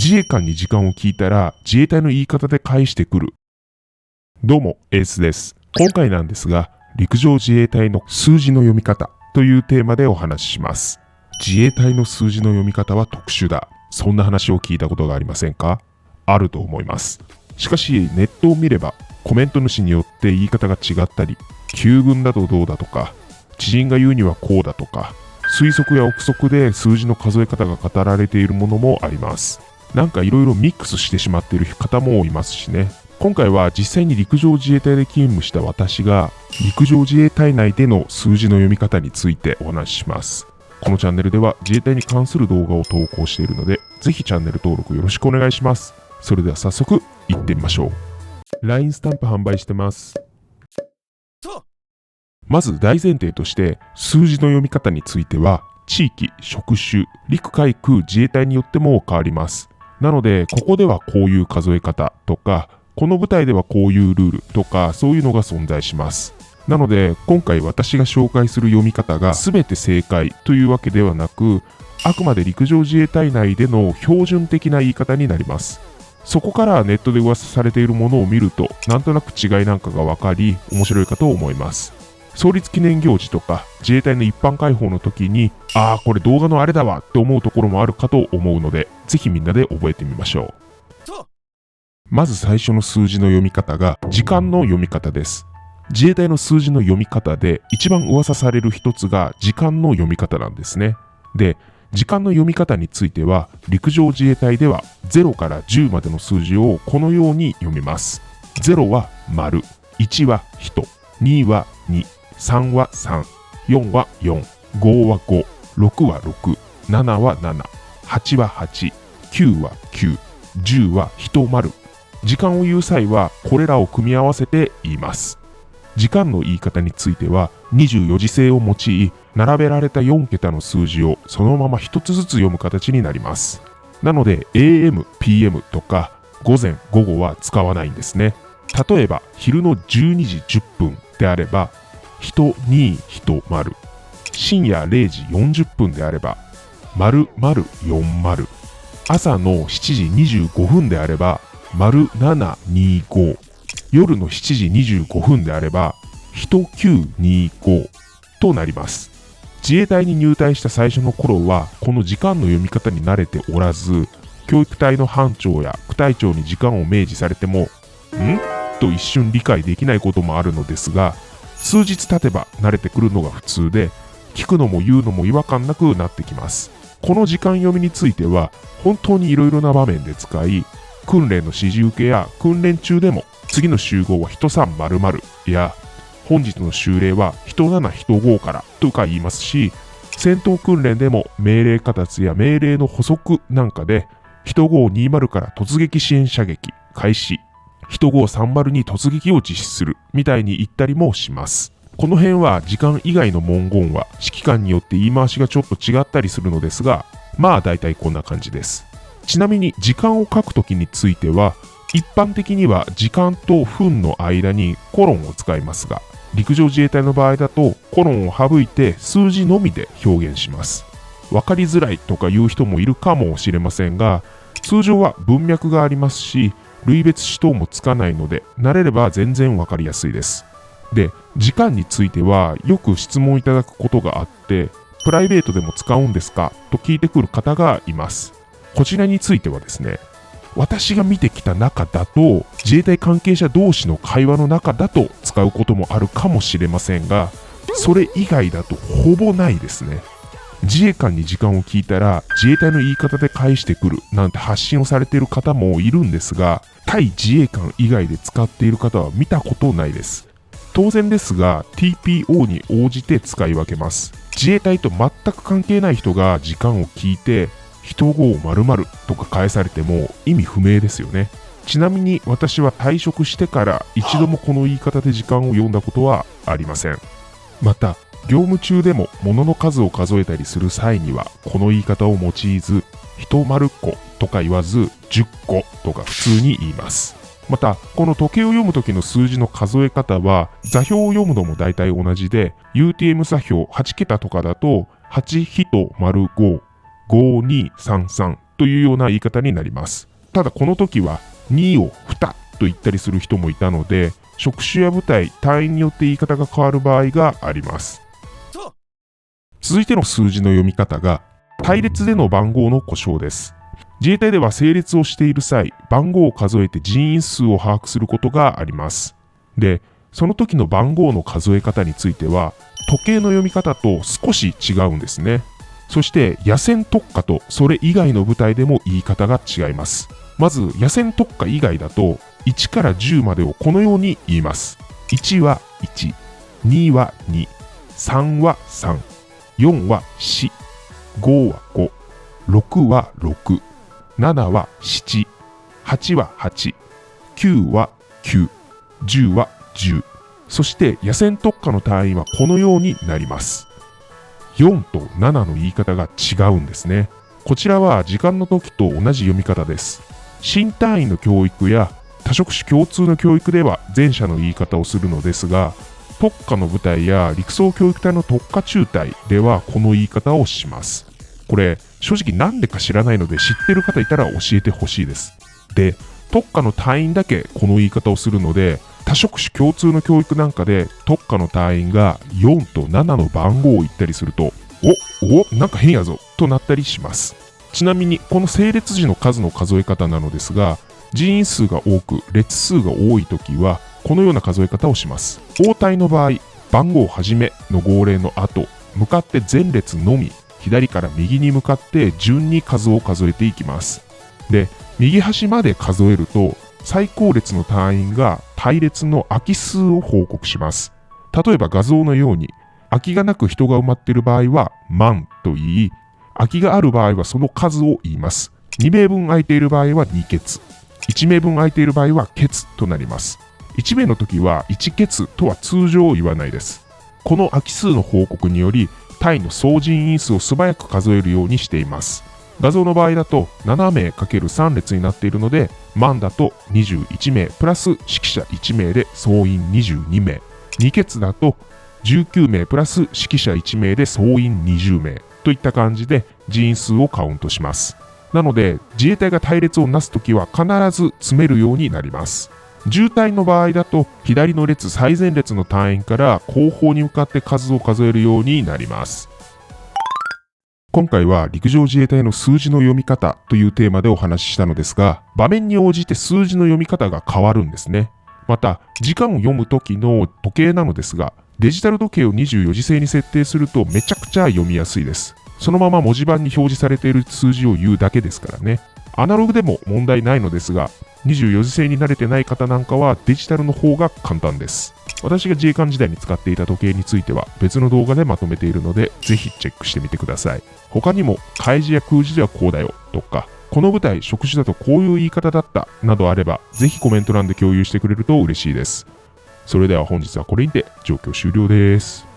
自衛官に時間を聞いたら自衛隊の言い方で返してくる。どうも、エースです。今回なんですが、陸上自衛隊の数字の読み方というテーマでお話しします。自衛隊の数字の読み方は特殊だ。そんな話を聞いたことがありませんか？あると思います。しかし、ネットを見れば、コメント主によって言い方が違ったり、旧軍だとどうだとか、知人が言うにはこうだとか、推測や憶測で数字の数え方が語られているものもあります。なんかいろいろミックスしてしまっている方もいますしね。今回は実際に陸上自衛隊で勤務した私が陸上自衛隊内での数字の読み方についてお話しします。このチャンネルでは自衛隊に関する動画を投稿しているので、ぜひチャンネル登録よろしくお願いします。それでは早速行ってみましょう。LINE スタンプ販売してます。まず大前提として数字の読み方については地域、職種、陸海空自衛隊によっても変わります。なのでここではこういう数え方とか、この部隊ではこういうルールとか、そういうのが存在します。なので今回私が紹介する読み方が全て正解というわけではなく、あくまで陸上自衛隊内での標準的な言い方になります。そこからネットで噂されているものを見ると、なんとなく違いなんかが分かり面白いかと思います。創立記念行事とか自衛隊の一般開放の時に、これ動画のあれだわって思うところもあるかと思うので、ぜひみんなで覚えてみましょう。まず最初の数字の読み方が時間の読み方です。自衛隊の数字の読み方で一番噂される一つが時間の読み方なんですね。で、時間の読み方については陸上自衛隊では0から10までの数字をこのように読みます。0は丸、1は1、2は2、3は3、4は4、5は5、6は6、7は7、8は8、9は9、10は1丸。時間を言う際はこれらを組み合わせて言います。時間の言い方については24時制を用い、並べられた4桁の数字をそのまま一つずつ読む形になります。なので AM、PM とか午前、午後は使わないんですね。例えば昼の12時10分であれば1、2、1丸、深夜0時40分であれば丸丸4丸、朝の7時25分であれば丸725、夜の7時25分であれば1925となります。自衛隊に入隊した最初の頃はこの時間の読み方に慣れておらず、教育隊の班長や副隊長に時間を明示されてもと一瞬理解できないこともあるのですが、数日経てば慣れてくるのが普通で、聞くのも言うのも違和感なくなってきます。この時間読みについては本当にいろいろな場面で使い、訓練の指示受けや訓練中でも次の集合は人3〇〇や本日の修例は人7人5からとか言いますし、戦闘訓練でも命令下達や命令の補足なんかで人520から突撃支援射撃開始、人530に突撃を実施するみたいに言ったりもします。この辺は時間以外の文言は指揮官によって言い回しがちょっと違ったりするのですが、まあ大体こんな感じです。ちなみに時間を書くときについては一般的には時間と分の間にコロンを使いますが、陸上自衛隊の場合だとコロンを省いて数字のみで表現します。わかりづらいとか言う人もいるかもしれませんが、通常は文脈がありますし類別詞等もつかないので慣れれば全然わかりやすいです。で、時間についてはよく質問いただくことがあって、プライベートでも使うんですかと聞いてくる方がいます。こちらについてはですね、私が見てきた中だと自衛隊関係者同士の会話の中だと使うこともあるかもしれませんが、それ以外だとほぼないですね。自衛官に時間を聞いたら自衛隊の言い方で返してくるなんて発信をされている方もいるんですが、対自衛官以外で使っている方は見たことないです。当然ですが TPO に応じて使い分けます。自衛隊と全く関係ない人が時間を聞いて人5〇〇とか返されても意味不明ですよね。ちなみに私は退職してから一度もこの言い方で時間を読んだことはありません。また業務中でも物の数を数えたりする際にはこの言い方を用いず、1丸個とか言わず10個とか普通に言います。またこの時計を読む時の数字の数え方は座標を読むのも大体同じで、 UTM 座標8桁とかだと8人丸5、5233というような言い方になります。ただこの時は2を2と言ったりする人もいたので、職種や部隊、隊員によって言い方が変わる場合があります。続いての数字の読み方が隊列での番号の呼称です。自衛隊では整列をしている際、番号を数えて人員数を把握することがあります。で、その時の番号の数え方については、時計の読み方と少し違うんですね。そして野戦特化とそれ以外の部隊でも言い方が違います。まず野戦特化以外だと1から10までをこのように言います。1は1、2は2、3は3、4は4、5は5、6は6、7は7、8は8、9は9、10は10。そして野戦特化の単位はこのようになります。4と7の言い方が違うんですね。こちらは時間の時と同じ読み方です。新単位の教育や多職種共通の教育では前者の言い方をするのですが、特化の部隊や陸曹教育隊の特化中隊ではこの言い方をします。これ正直なんでか知らないので知ってる方いたら教えてほしいです。で、特化の隊員だけこの言い方をするので、多職種共通の教育なんかで特化の隊員が4と7の番号を言ったりすると、なんか変やぞとなったりします。ちなみにこの整列時の数の数え方なのですが、人員数が多く列数が多いときはこのような数え方をします。応対の場合、番号はじめの号令の後、向かって前列のみ左から右に向かって順に数を数えていきます。で、右端まで数えると最後列の隊員が隊列の空き数を報告します。例えば画像のように空きがなく人が埋まっている場合は万と言い、空きがある場合はその数を言います。2名分空いている場合は2欠、1名分空いている場合は欠となります。1名の時は1欠とは通常言わないです。この空き数の報告により隊の総人員数を素早く数えるようにしています。画像の場合だと7名 ×3 列になっているので、万だと21名プラス指揮者1名で総員22名、2欠だと19名プラス指揮者1名で総員20名といった感じで人員数をカウントします。なので自衛隊が隊列をなすときは必ず詰めるようになります。渋滞の場合だと左の列最前列の隊員から後方に向かって数を数えるようになります。今回は陸上自衛隊の数字の読み方というテーマでお話ししたのですが、場面に応じて数字の読み方が変わるんですね。また時間を読む時の時計なのですが、デジタル時計を24時制に設定するとめちゃくちゃ読みやすいです。そのまま文字盤に表示されている数字を言うだけですからね。アナログでも問題ないのですが、24時制に慣れてない方なんかはデジタルの方が簡単です。私が自衛官時代に使っていた時計については別の動画でまとめているので、ぜひチェックしてみてください。他にも開示や空示ではこうだよとか、この部隊職種だとこういう言い方だったなどあれば、ぜひコメント欄で共有してくれると嬉しいです。それでは本日はこれにて状況終了です。